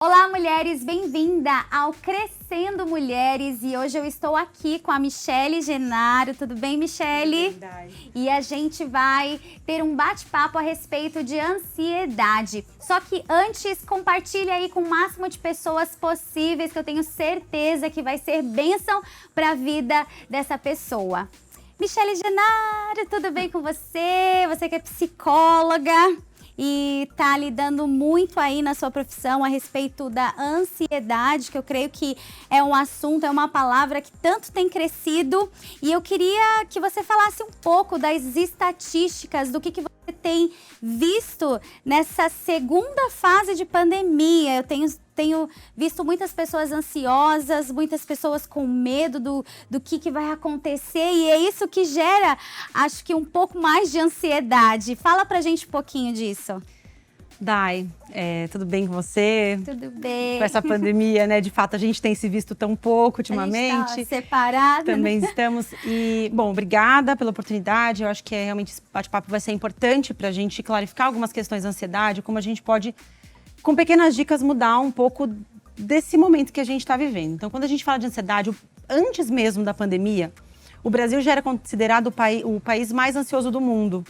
Olá, mulheres! Bem-vinda ao Crescendo Mulheres e hoje eu estou aqui com a Michele Genaro. Tudo bem, Michele? Tudo bem. E a gente vai ter um bate-papo a respeito de ansiedade. Só que antes, compartilhe aí com o máximo de pessoas possíveis, que eu tenho certeza que vai ser bênção para a vida dessa pessoa. Michele Genaro, tudo bem com você? Você que é psicóloga e tá lidando muito aí na sua profissão a respeito da ansiedade, que eu creio que é um assunto, é uma palavra que tanto tem crescido. E eu queria que você falasse um pouco das estatísticas, do que você tem visto nessa segunda fase de pandemia. Eu tenho visto muitas pessoas ansiosas, muitas pessoas com medo do que vai acontecer, e é isso que gera, acho que um pouco mais de ansiedade. Fala pra gente um pouquinho disso. Dai, tudo bem com você? Tudo bem. Com essa pandemia, né? De fato, a gente tem se visto tão pouco ultimamente. A gente tá separada. Também estamos. E, bom, obrigada pela oportunidade. Eu acho que realmente esse bate-papo vai ser importante pra gente clarificar algumas questões da ansiedade, como a gente pode, com pequenas dicas, mudar um pouco desse momento que a gente está vivendo. Então, quando a gente fala de ansiedade, antes mesmo da pandemia, o Brasil já era considerado o país mais ansioso do mundo.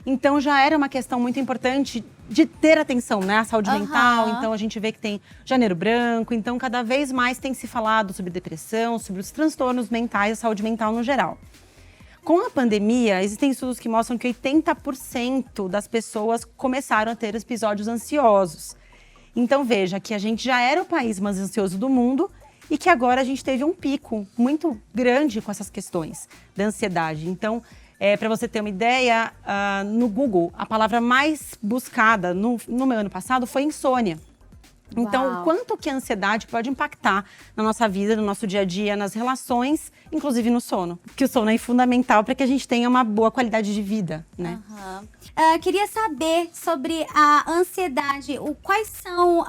Então, já era uma questão muito importante de ter atenção, né? A saúde mental. Então, a gente vê que tem janeiro branco. Então, cada vez mais tem se falado sobre depressão, sobre os transtornos mentais, a saúde mental no geral. Com a pandemia, existem estudos que mostram que 80% das pessoas começaram a ter episódios ansiosos. Então, veja que a gente já era o país mais ansioso do mundo e que agora a gente teve um pico muito grande com essas questões da ansiedade. Então, para você ter uma ideia, no Google, a palavra mais buscada no meu ano passado foi insônia. Então, Uau. o quanto que a ansiedade pode impactar na nossa vida, no nosso dia a dia, nas relações, inclusive no sono. Porque o sono é fundamental para que a gente tenha uma boa qualidade de vida, né? Queria saber sobre a ansiedade. Quais são,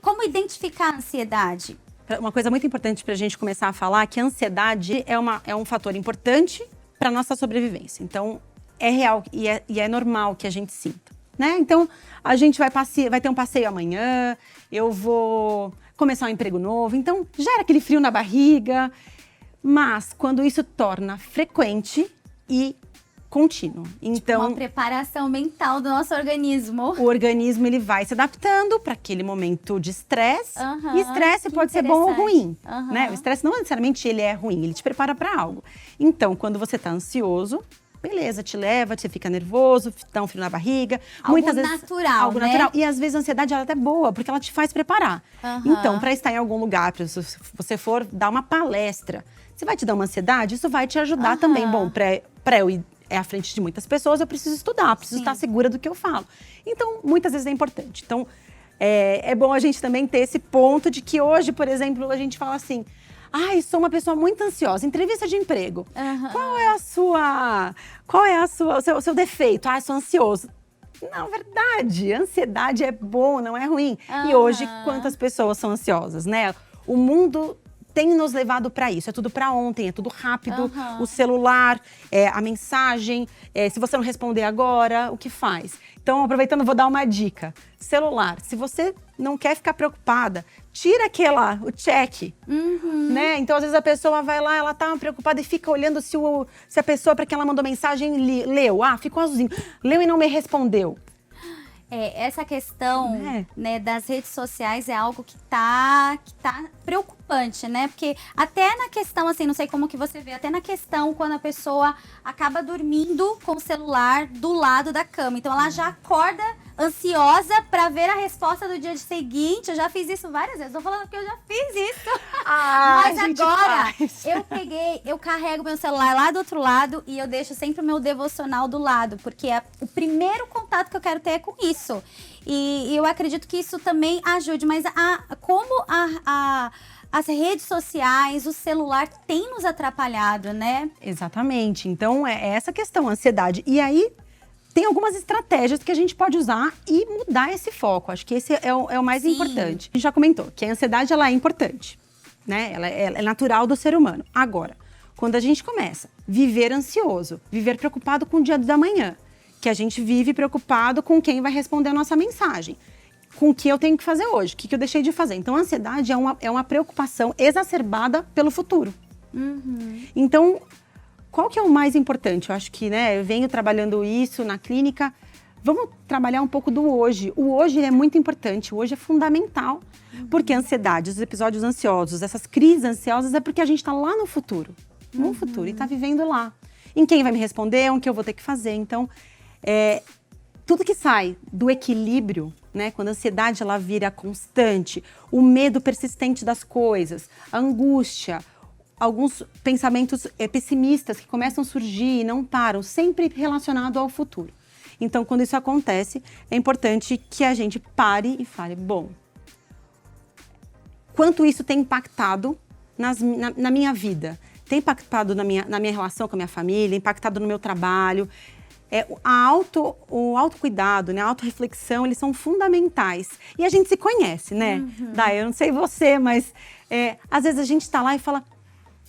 como identificar a ansiedade? Uma coisa muito importante para a gente começar a falar é que a ansiedade é um fator importante para a nossa sobrevivência. Então, é real e é normal que a gente sinta, né? Então, a gente vai ter um passeio amanhã, eu vou começar um emprego novo, então gera aquele frio na barriga. Mas, quando isso torna frequente e contínuo, então Uma preparação mental do nosso organismo. o organismo ele vai se adaptando para aquele momento de estresse. E estresse pode ser bom ou ruim, né? O estresse não necessariamente ele é ruim, ele te prepara para algo. Então, quando você está ansioso, beleza, te leva, você fica nervoso, dá um frio na barriga. Algo natural, algo né? natural. E às vezes a ansiedade ela é até boa, porque ela te faz preparar. Então, para estar em algum lugar, se você for dar uma palestra, você vai te dar uma ansiedade, isso vai te ajudar também. Bom, para eu ir à frente de muitas pessoas, eu preciso estudar, preciso estar segura do que eu falo. Então, muitas vezes é importante. Então, é bom a gente também ter esse ponto de que hoje, por exemplo, a gente fala assim: ai, sou uma pessoa muito ansiosa. Entrevista de emprego. Qual é o seu defeito? Ah, sou ansioso. Não, verdade. Ansiedade é bom, não é ruim. E hoje, quantas pessoas são ansiosas, né? O mundo tem nos levado para isso. É tudo para ontem, é tudo rápido. O celular, a mensagem. Se você não responder agora, o que faz? Então, aproveitando, vou dar uma dica. Celular, se você não quer ficar preocupada, tira o check, né? Então, às vezes a pessoa vai lá, ela tá preocupada e fica olhando se a pessoa para quem ela mandou mensagem leu. Ah, ficou azulzinho. Leu e não me respondeu. Essa questão, né, das redes sociais é algo que tá preocupante, né? Porque até na questão, assim, não sei como que você vê, até na questão quando a pessoa acaba dormindo com o celular do lado da cama. Então, ela já acorda ansiosa pra ver a resposta do dia seguinte. Eu já fiz isso várias vezes. Tô falando que eu já fiz isso. Mas agora, eu carrego meu celular lá do outro lado e eu deixo sempre o meu devocional do lado, porque o primeiro contato que eu quero ter é com isso. E eu acredito que isso também ajude, mas como as redes sociais, o celular tem nos atrapalhado, né? Exatamente. Então, é essa questão, a ansiedade. E aí, tem algumas estratégias que a gente pode usar e mudar esse foco. Acho que esse é o mais importante. A gente já comentou que a ansiedade ela é importante, né? Ela é natural do ser humano. Agora, quando a gente começa a viver ansioso, viver preocupado com o dia da manhã, que a gente vive preocupado com quem vai responder a nossa mensagem. com o que eu tenho que fazer hoje, o que eu deixei de fazer. Então, a ansiedade é uma preocupação exacerbada pelo futuro. Então, qual que é o mais importante? Eu acho que, né, eu venho trabalhando isso na clínica. Vamos trabalhar um pouco do hoje. O hoje é muito importante, o hoje é fundamental. Porque a ansiedade, os episódios ansiosos, essas crises ansiosas, é porque a gente está lá no futuro. No futuro, e está vivendo lá. Em quem vai me responder, o que eu vou ter que fazer. Então, tudo que sai do equilíbrio, né, quando a ansiedade ela vira constante, o medo persistente das coisas, a angústia, alguns pensamentos pessimistas que começam a surgir e não param, sempre relacionado ao futuro. Então, quando isso acontece, é importante que a gente pare e fale, bom, quanto isso tem impactado na minha vida? Tem impactado na minha relação com a minha família, impactado no meu trabalho. O autocuidado, né, a autorreflexão, eles são fundamentais. E a gente se conhece, né? Daí, eu não sei você, mas às vezes a gente tá lá e fala,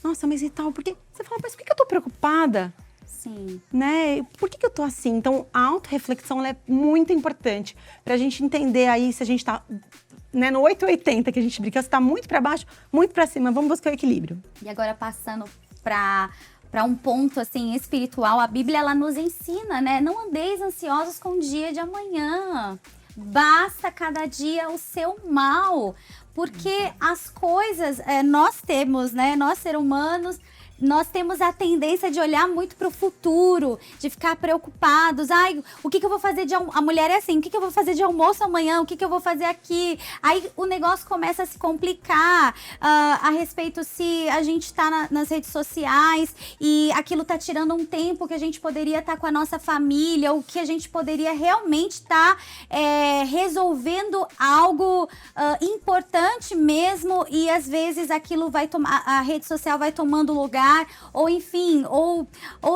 nossa, mas e tal, por quê? Você fala, mas por que eu tô preocupada? Sim. Né? Por que eu tô assim? Então, a autorreflexão ela é muito importante pra gente entender aí se a gente tá, né, no 880, que a gente brinca, se tá muito pra baixo, muito pra cima, vamos buscar o equilíbrio. E agora, passando para um ponto assim espiritual, a Bíblia ela nos ensina, né? Não andeis ansiosos com o dia de amanhã. Basta cada dia o seu mal, porque as coisas nós temos, né? Nós seres humanos, nós temos a tendência de olhar muito para o futuro, de ficar preocupados. Ai, o que eu vou fazer de almoço? A mulher é assim, o que eu vou fazer de almoço amanhã? O que eu vou fazer aqui? Aí o negócio começa a se complicar a respeito se a gente está nas redes sociais e aquilo está tirando um tempo que a gente poderia estar com a nossa família, ou que a gente poderia realmente estar resolvendo algo importante mesmo, e às vezes aquilo vai tomar, a rede social vai tomando lugar. Ou enfim, ou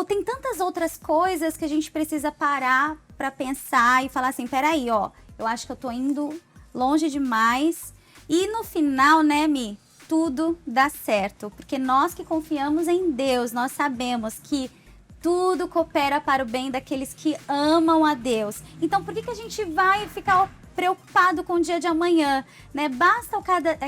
tem tantas outras coisas que a gente precisa parar para pensar e falar assim, peraí, ó, eu acho que eu tô indo longe demais. E no final, né, Mi, tudo dá certo, porque nós que confiamos em Deus, nós sabemos que tudo coopera para o bem daqueles que amam a Deus. Então, por que a gente vai ficar preocupado com o dia de amanhã, né? Basta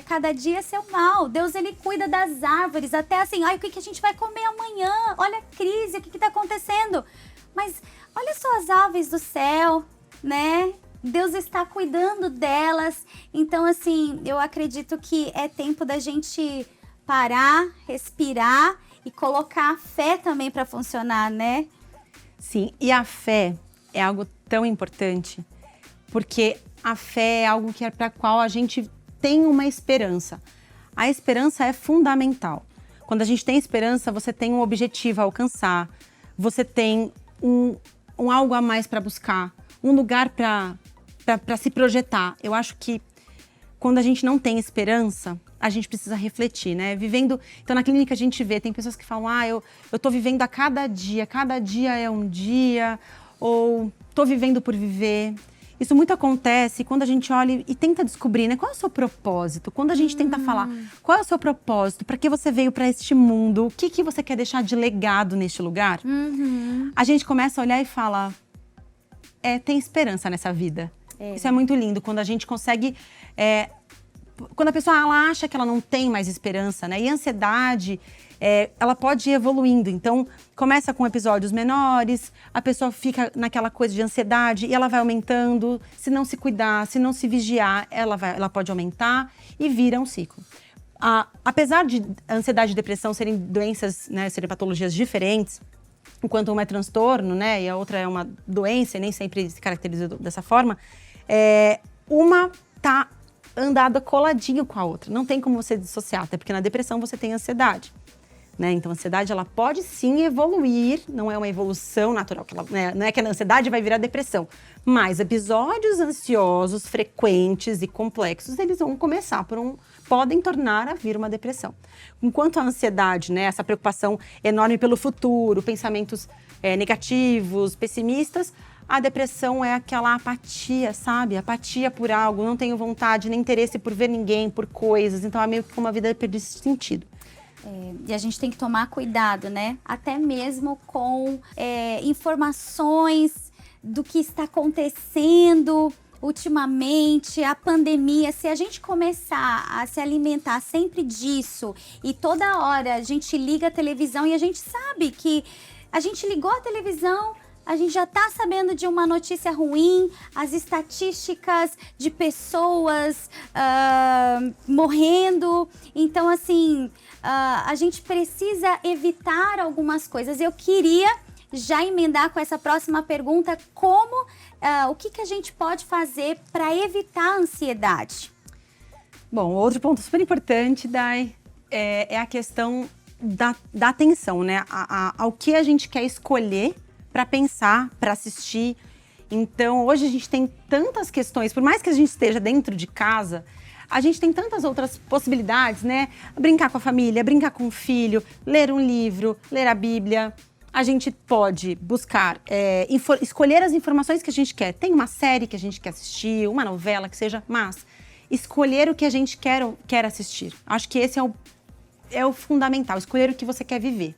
cada dia ser o mal. Deus, ele cuida das árvores, até assim, ai, o que a gente vai comer amanhã? Olha a crise, o que está acontecendo? Mas olha só as aves do céu, né? Deus está cuidando delas. Então, assim, eu acredito que é tempo da gente parar, respirar e colocar a fé também para funcionar, né? Sim, e a fé é algo tão importante, porque a fé é algo que para qual a gente tem uma esperança. A esperança é fundamental. Quando a gente tem esperança, você tem um objetivo a alcançar, você tem um algo a mais para buscar, um lugar para se projetar. Eu acho que quando a gente não tem esperança, a gente precisa refletir, né? Vivendo... Então, na clínica a gente vê, tem pessoas que falam, eu tô vivendo a cada dia é um dia, ou tô vivendo por viver. Isso muito acontece quando a gente olha e tenta descobrir, né? Qual é o seu propósito? Quando a gente tenta falar, qual é o seu propósito? Para que você veio para este mundo? O que você quer deixar de legado neste lugar? A gente começa a olhar e fala, tem esperança nessa vida. Isso é muito lindo, quando a gente consegue... quando a pessoa ela acha que ela não tem mais esperança, né? E a ansiedade, ela pode ir evoluindo. Então, começa com episódios menores, a pessoa fica naquela coisa de ansiedade e ela vai aumentando. Se não se cuidar, se não se vigiar, ela pode aumentar e vira um ciclo. Apesar de ansiedade e depressão serem doenças, né, serem patologias diferentes, enquanto uma é transtorno, né, e a outra é uma doença e nem sempre se caracteriza dessa forma, uma tá andada coladinho com a outra. Não tem como você dissociar, até porque na depressão você tem ansiedade, né? Então a ansiedade ela pode sim evoluir, não é uma evolução natural, né? Não é que a ansiedade vai virar depressão, mas episódios ansiosos frequentes e complexos, eles vão começar podem tornar a vir uma depressão. Enquanto a ansiedade, né, essa preocupação enorme pelo futuro, pensamentos negativos, pessimistas, a depressão é aquela apatia, sabe? Apatia por algo, não tenho vontade, nem interesse por ver ninguém, por coisas. Então é meio que uma vida perdida esse sentido. E a gente tem que tomar cuidado, né? Até mesmo com informações do que está acontecendo, ultimamente, a pandemia, se a gente começar a se alimentar sempre disso e toda hora a gente liga a televisão e a gente sabe que a gente ligou a televisão, a gente já tá sabendo de uma notícia ruim, as estatísticas de pessoas morrendo. Então, assim, a gente precisa evitar algumas coisas. Eu queria já emendar com essa próxima pergunta, o que a gente pode fazer para evitar a ansiedade? Bom, outro ponto super importante, Dai, é a questão da atenção, né? Ao que a gente quer escolher para pensar, para assistir. Então, hoje a gente tem tantas questões, por mais que a gente esteja dentro de casa, a gente tem tantas outras possibilidades, né? Brincar com a família, brincar com o filho, ler um livro, ler a Bíblia. A gente pode buscar, escolher as informações que a gente quer. Tem uma série que a gente quer assistir, uma novela que seja, mas escolher o que a gente quer assistir. Acho que esse é o fundamental, escolher o que você quer viver.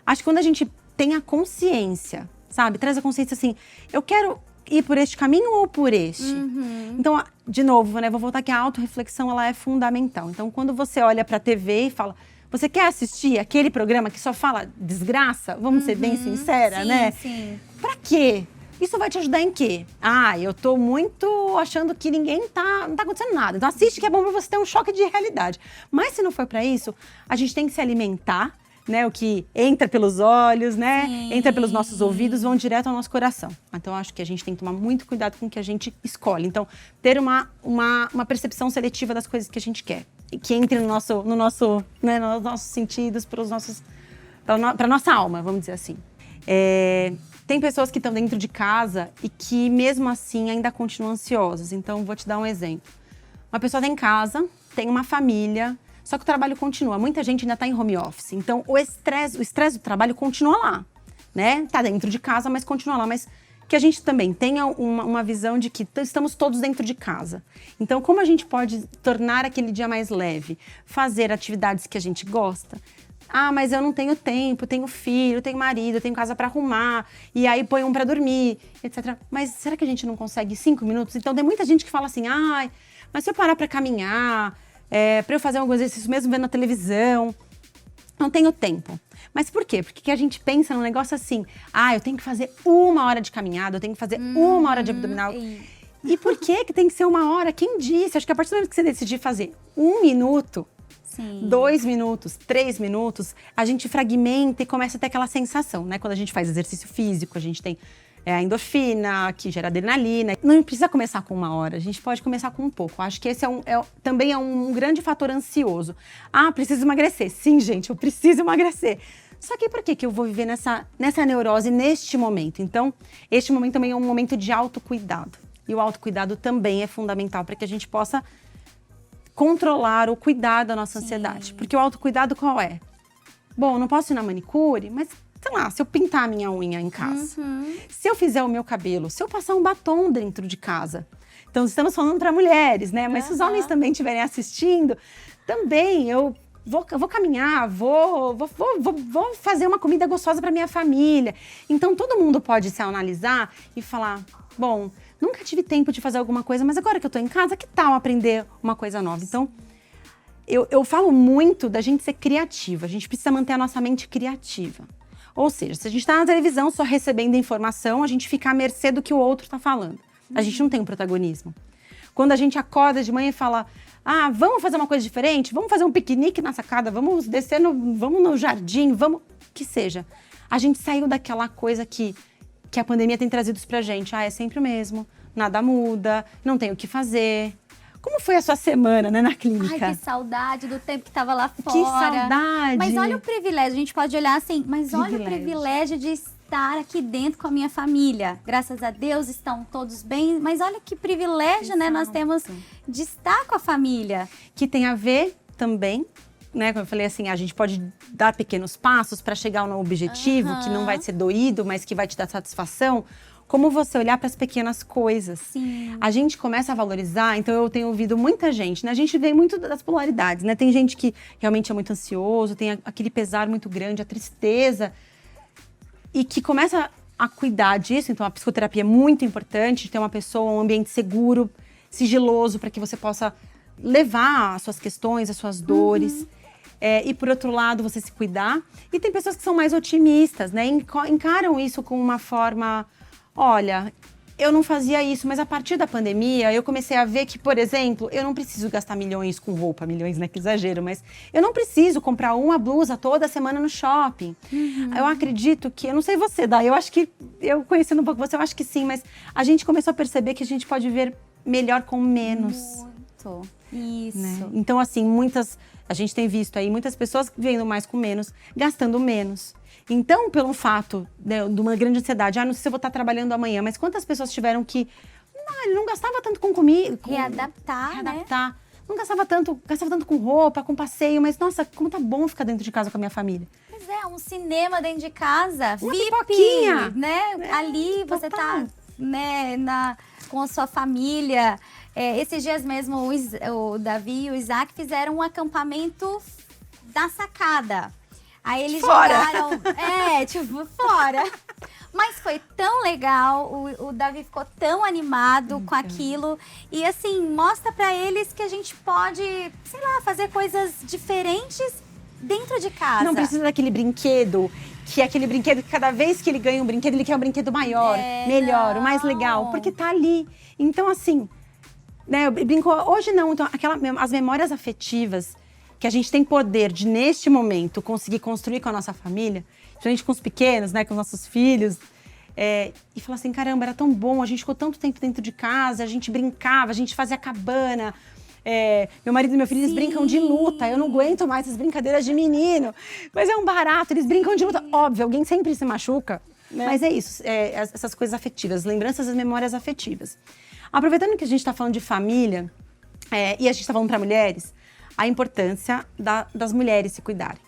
Acho que quando a gente tem a consciência, sabe? Traz a consciência assim, eu quero ir por este caminho ou por este? Uhum. Então, de novo, né? Vou voltar que a autorreflexão, ela é fundamental. Então, quando você olha pra TV e fala, você quer assistir aquele programa que só fala desgraça? Vamos ser bem sincera, sim, né? Sim. Pra quê? Isso vai te ajudar em quê? Eu tô muito achando que não tá acontecendo nada. Então assiste que é bom pra você ter um choque de realidade. Mas se não for pra isso, a gente tem que se alimentar, né? O que entra pelos olhos, né? Sim. Entra pelos nossos ouvidos, vão direto ao nosso coração. Então, acho que a gente tem que tomar muito cuidado com o que a gente escolhe. Então, ter uma percepção seletiva das coisas que a gente quer. Que entre nos nossos sentidos, para nossa alma, vamos dizer assim. Tem pessoas que estão dentro de casa e que, mesmo assim, ainda continuam ansiosas. Então, vou te dar um exemplo. Uma pessoa tem casa, tem uma família, só que o trabalho continua. Muita gente ainda está em home office. Então, o estresse do trabalho continua lá, né? Tá dentro de casa, mas continua lá. Mas que a gente também tenha uma visão de que estamos todos dentro de casa. Então, como a gente pode tornar aquele dia mais leve? Fazer atividades que a gente gosta. Mas eu não tenho tempo, tenho filho, tenho marido, tenho casa para arrumar, e aí põe um para dormir, etc. Mas será que a gente não consegue 5 minutos? Então, tem muita gente que fala assim, mas se eu parar para caminhar, para eu fazer algum exercício mesmo vendo na televisão, não tenho tempo. Mas por quê? Porque a gente pensa num negócio assim, eu tenho que fazer 1 hora de caminhada, eu tenho que fazer 1 hora de abdominal. E por que tem que ser 1 hora? Quem disse? Acho que a partir do momento que você decidir fazer 1 minuto, Sim. 2 minutos, 3 minutos, a gente fragmenta e começa a ter aquela sensação, né? Quando a gente faz exercício físico, a gente tem a endorfina, que gera adrenalina. Não precisa começar com 1 hora, a gente pode começar com um pouco. Acho que esse também é um grande fator ansioso. Preciso emagrecer. Sim, gente, eu preciso emagrecer. Só que por que eu vou viver nessa neurose neste momento? Então, este momento também é um momento de autocuidado. E o autocuidado também é fundamental para que a gente possa controlar ou cuidar da nossa ansiedade. Porque o autocuidado qual é? Bom, não posso ir na manicure, mas sei lá, se eu pintar a minha unha em casa, se eu fizer o meu cabelo, se eu passar um batom dentro de casa. Então, estamos falando para mulheres, né? Mas se os homens também estiverem assistindo, também eu vou caminhar, vou fazer uma comida gostosa para minha família. Então, todo mundo pode se analisar e falar, bom, nunca tive tempo de fazer alguma coisa, mas agora que eu tô em casa, que tal aprender uma coisa nova? Então, eu falo muito da gente ser criativa. A gente precisa manter a nossa mente criativa. Ou seja, se a gente está na televisão só recebendo informação, a gente fica à mercê do que o outro está falando. A gente não tem um protagonismo. Quando a gente acorda de manhã e fala, vamos fazer uma coisa diferente? Vamos fazer um piquenique na sacada? Vamos descer, vamos no jardim? Vamos... Que seja. A gente saiu daquela coisa que a pandemia tem trazido pra gente. É sempre o mesmo, nada muda, não tem o que fazer. Como foi a sua semana, né, na clínica? Que saudade do tempo que tava lá fora. Que saudade! Mas olha o privilégio, a gente pode olhar assim, mas olha o privilégio de estar aqui dentro com a minha família. Graças a Deus estão todos bem, mas olha que privilégio, né, nós temos de estar com a família. Que tem a ver também, né, como eu falei assim, a gente pode dar pequenos passos para chegar no objetivo, que não vai ser doído, mas que vai te dar satisfação. Como você olhar para as pequenas coisas. Sim. A gente começa a valorizar, então eu tenho ouvido muita gente, né? A gente vê muito das polaridades, né? Tem gente que realmente é muito ansioso, tem aquele pesar muito grande, a tristeza. E que começa a cuidar disso. Então, a psicoterapia é muito importante, ter uma pessoa, um ambiente seguro, sigiloso, para que você possa levar as suas questões, as suas dores. E, por outro lado, você se cuidar. E tem pessoas que são mais otimistas, né? Encaram isso com uma forma... Olha, eu não fazia isso, mas a partir da pandemia, eu comecei a ver que, por exemplo, eu não preciso gastar milhões com roupa. Milhões, né? Que exagero, mas eu não preciso comprar uma blusa toda semana no shopping. Eu acredito que... Eu não sei você, Dai, eu acho que... Eu conhecendo um pouco você, eu acho que sim, mas a gente começou a perceber que a gente pode viver melhor com menos. Muito. Isso. Né? Então, assim, a gente tem visto aí muitas pessoas vivendo mais com menos, gastando menos. Então, pelo fato, né, de uma grande ansiedade, não sei se eu vou estar trabalhando amanhã, mas quantas pessoas tiveram que... ele não gastava tanto com comida. Readaptar, né? Não gastava tanto com roupa, com passeio, mas nossa, como tá bom ficar dentro de casa com a minha família. Pois é, um cinema dentro de casa, uma VIP, pipoquinha, né? Ali você tá, né, com a sua família. Esses dias mesmo o Davi e o Isaac fizeram um acampamento da sacada. Aí eles jogaram... fora. Mas foi tão legal, o Davi ficou tão animado com aquilo. E assim, mostra pra eles que a gente pode, sei lá, fazer coisas diferentes dentro de casa. Não precisa daquele brinquedo, que é aquele brinquedo que cada vez que ele ganha um brinquedo, ele quer um brinquedo maior, melhor, o mais legal, porque tá ali. Então, assim, né, eu brinco, hoje não, então as memórias afetivas que a gente tem poder de, neste momento, conseguir construir com a nossa família, principalmente com os pequenos, né, com os nossos filhos, e falar assim, caramba, era tão bom, a gente ficou tanto tempo dentro de casa, a gente brincava, a gente fazia cabana. Meu marido e meu filho, eles brincam de luta. Eu não aguento mais essas brincadeiras de menino. Mas é um barato, eles brincam de luta. Óbvio, alguém sempre se machuca. Né? Mas é isso, essas coisas afetivas, lembranças e memórias afetivas. Aproveitando que a gente está falando de família, e a gente está falando para mulheres, a importância das mulheres se cuidarem.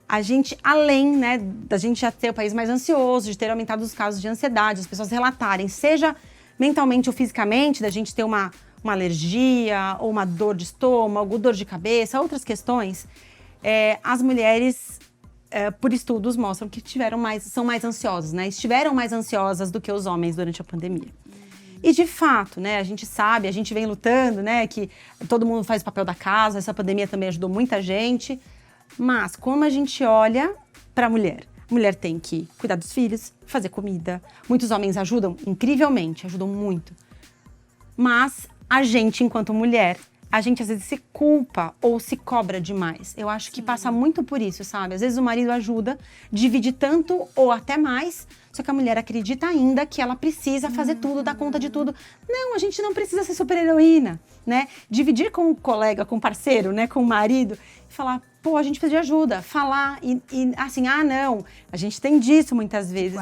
A gente, além, né, da gente já ter o país mais ansioso, de ter aumentado os casos de ansiedade, as pessoas relatarem, seja mentalmente ou fisicamente, da gente ter uma alergia, ou uma dor de estômago, dor de cabeça, outras questões, as mulheres, por estudos, mostram que são mais ansiosas, né? Estiveram mais ansiosas do que os homens durante a pandemia. E, de fato, né, a gente sabe, a gente vem lutando, né, que todo mundo faz o papel da casa, essa pandemia também ajudou muita gente, mas como a gente olha para a mulher tem que cuidar dos filhos, fazer comida, muitos homens ajudam incrivelmente, ajudam muito, mas a gente, enquanto mulher, a gente às vezes se culpa ou se cobra demais. Eu acho que passa muito por isso, sabe? Às vezes o marido ajuda, divide tanto ou até mais, só que a mulher acredita ainda que ela precisa fazer tudo, dar conta de tudo. Não, a gente não precisa ser super-heroína, né? Dividir com o colega, com o parceiro, né? Com o marido, e falar, pô, a gente precisa de ajuda. Falar e assim, não, a gente tem disso muitas vezes.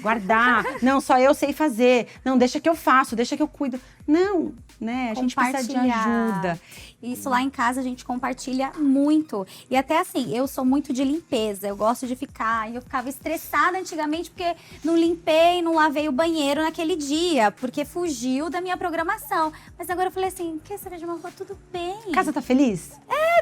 Guardar. Não, só eu sei fazer. Não, deixa que eu faço, deixa que eu cuido. Não, né? A gente precisa de ajuda. Isso lá em casa a gente compartilha muito. E até assim, eu sou muito de limpeza. Eu gosto de ficar... Eu ficava estressada antigamente porque não limpei, não lavei o banheiro naquele dia. Porque fugiu da minha programação. Mas agora eu falei assim, quer saber de uma coisa? Tudo bem. A casa tá feliz?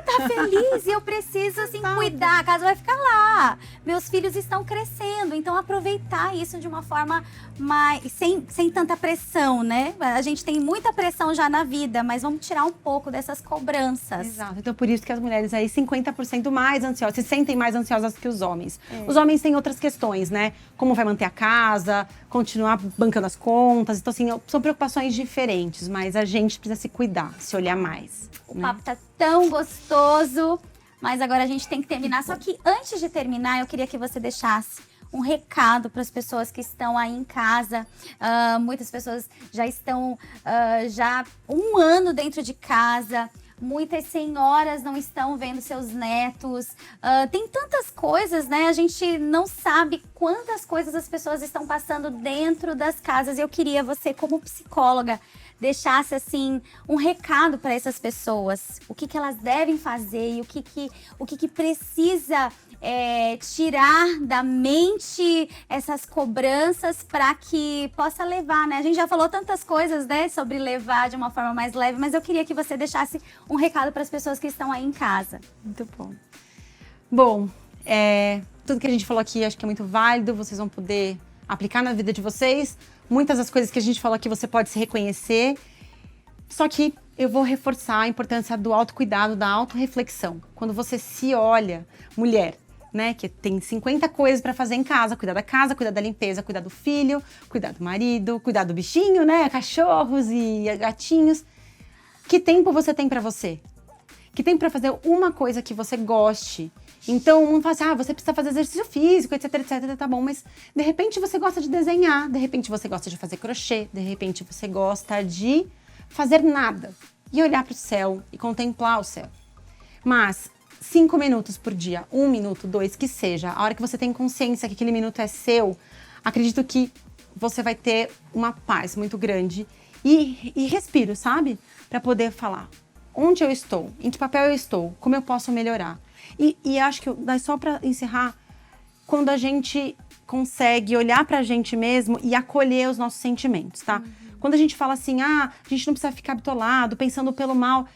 Tá feliz. E eu preciso, assim, cuidar. A casa vai ficar lá. Meus filhos estão crescendo. Então, aproveitar isso de uma forma mais... Sem tanta pressão, né? A gente tem muita pressão já na vida, mas vamos tirar um pouco dessas cobranças. Exato. Então, por isso que as mulheres aí, 50% mais ansiosas, se sentem mais ansiosas que os homens. Os homens têm outras questões, né? Como vai manter a casa, continuar bancando as contas. Então, assim, são preocupações diferentes, mas a gente precisa se cuidar, se olhar mais. O papo tá tão gostoso, mas agora a gente tem que terminar. Só que antes de terminar, eu queria que você deixasse um recado para as pessoas que estão aí em casa. Muitas pessoas já estão já um ano dentro de casa. Muitas senhoras não estão vendo seus netos. Tem tantas coisas, né? A gente não sabe quantas coisas as pessoas estão passando dentro das casas. Eu queria você, como psicóloga, deixasse assim um recado para essas pessoas. O que elas devem fazer e o que precisa tirar da mente essas cobranças para que possa levar, né? A gente já falou tantas coisas, né, sobre levar de uma forma mais leve, mas eu queria que você deixasse um recado para as pessoas que estão aí em casa. Muito bom. Bom, tudo que a gente falou aqui acho que é muito válido, vocês vão poder aplicar na vida de vocês. Muitas das coisas que a gente falou aqui você pode se reconhecer. Só que eu vou reforçar a importância do autocuidado, da autorreflexão. Quando você se olha, mulher, né, que tem 50 coisas para fazer em casa, cuidar da casa, cuidar da limpeza, cuidar do filho, cuidar do marido, cuidar do bichinho, né, cachorros e gatinhos. Que tempo você tem para você? Que tempo para fazer uma coisa que você goste? Então, não fala assim, você precisa fazer exercício físico, etc, etc, tá bom, mas de repente você gosta de desenhar, de repente você gosta de fazer crochê, de repente você gosta de fazer nada e olhar para o céu e contemplar o céu. Mas 5 minutos por dia, 1 minuto, 2, que seja, a hora que você tem consciência que aquele minuto é seu, acredito que você vai ter uma paz muito grande e respiro, sabe? Para poder falar onde eu estou, em que papel eu estou, como eu posso melhorar. E acho que, só para encerrar, quando a gente consegue olhar pra gente mesmo e acolher os nossos sentimentos, tá? Quando a gente fala assim, a gente não precisa ficar bitolado, pensando pelo mal,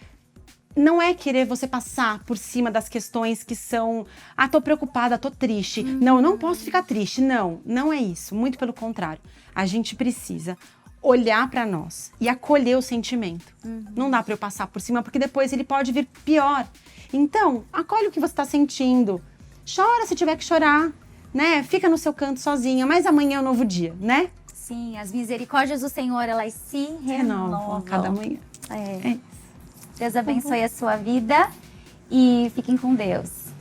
não é querer você passar por cima das questões que são, tô preocupada, tô triste. Não posso ficar triste. Não é isso. Muito pelo contrário. A gente precisa olhar pra nós e acolher o sentimento. Não dá pra eu passar por cima, porque depois ele pode vir pior. Então, acolhe o que você tá sentindo. Chora se tiver que chorar, né? Fica no seu canto sozinha, mas amanhã é um novo dia, né? Sim, as misericórdias do Senhor, elas se renovam. Cada manhã. Deus abençoe a sua vida e fiquem com Deus.